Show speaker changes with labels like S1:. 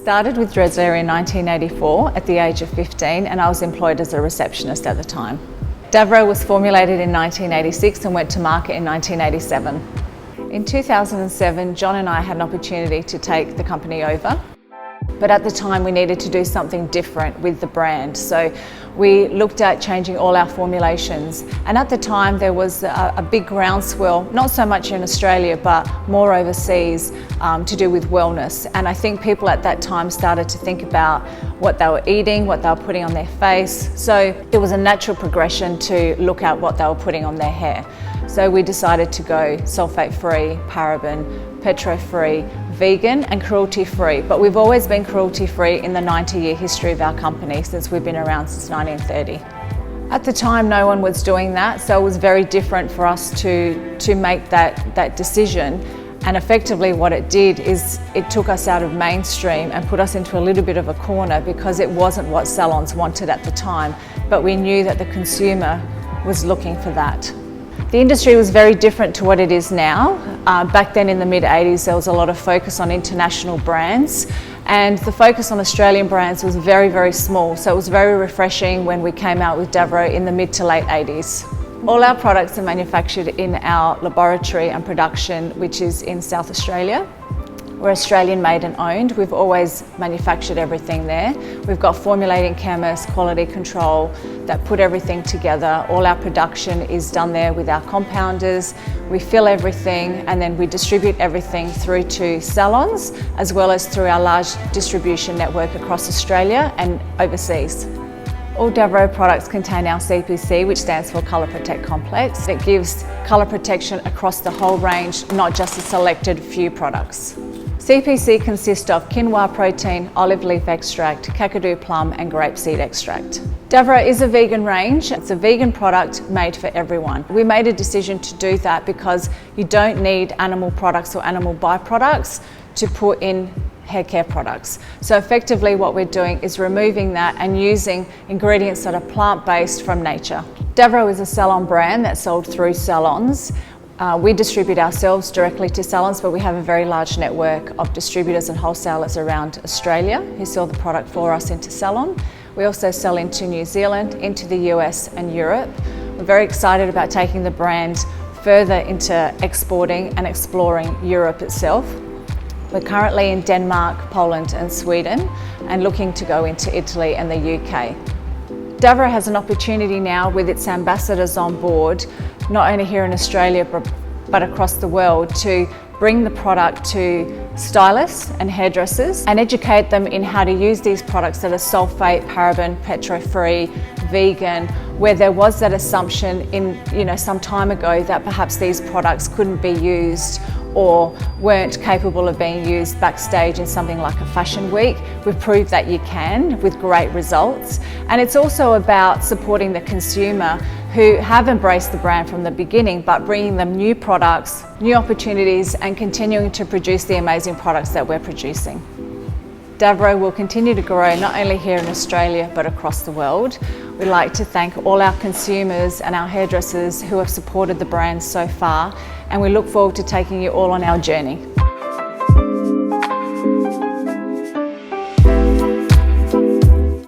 S1: Started with Dresslier in 1984 at the age of 15, and I was employed as a receptionist at the time. Davroe was formulated in 1986 and went to market in 1987. In 2007, John and I had an opportunity to take the company over. But at the time we needed to do something different with the brand. So we looked at changing all our formulations. And at the time there was a big groundswell, not so much in Australia, but more overseas to do with wellness. And I think people at that time started to think about what they were eating, what they were putting on their face. So it was a natural progression to look at what they were putting on their hair. So we decided to go sulfate-free, paraben, petro-free, vegan and cruelty-free. But we've always been cruelty-free in the 90-year history of our company since we've been around since 1930. At the time, no one was doing that, so it was very different for us to make that decision. And effectively what it did is it took us out of mainstream and put us into a little bit of a corner because it wasn't what salons wanted at the time. But we knew that the consumer was looking for that. The industry was very different to what it is now. Back then in the mid-80s there was a lot of focus on international brands, and the focus on Australian brands was very, very small. So it was very refreshing when we came out with Davroe in the mid to late 80s. All our products are manufactured in our laboratory and production, which is in South Australia. We're Australian made and owned. We've always manufactured everything there. We've got formulating chemists, quality control that put everything together. All our production is done there with our compounders. We fill everything and then we distribute everything through to salons as well as through our large distribution network across Australia and overseas. All Davroe products contain our CPC, which stands for Colour Protect Complex. It gives colour protection across the whole range, not just a selected few products. CPC consists of quinoa protein, olive leaf extract, kakadu plum and grapeseed extract. Davroe is a vegan range. It's a vegan product made for everyone. We made a decision to do that because you don't need animal products or animal byproducts to put in hair care products. So effectively what we're doing is removing that and using ingredients that are plant-based from nature. Davroe is a salon brand that's sold through salons. We distribute ourselves directly to salons, but we have a very large network of distributors and wholesalers around Australia who sell the product for us into salon. We also sell into New Zealand, into the US and Europe. We're very excited about taking the brand further into exporting and exploring Europe itself. We're currently in Denmark, Poland and Sweden and looking to go into Italy and the UK. Davroe has an opportunity now with its ambassadors on board, not only here in Australia but across the world, to bring the product to stylists and hairdressers and educate them in how to use these products that are sulfate, paraben, petro-free, vegan, where there was that assumption in some time ago that perhaps these products couldn't be used or weren't capable of being used backstage in something like a fashion week. We've proved that you can with great results. And it's also about supporting the consumer who have embraced the brand from the beginning, but bringing them new products, new opportunities, and continuing to produce the amazing products that we're producing. Davroe will continue to grow not only here in Australia, but across the world. We'd like to thank all our consumers and our hairdressers who have supported the brand so far, and we look forward to taking you all on our journey.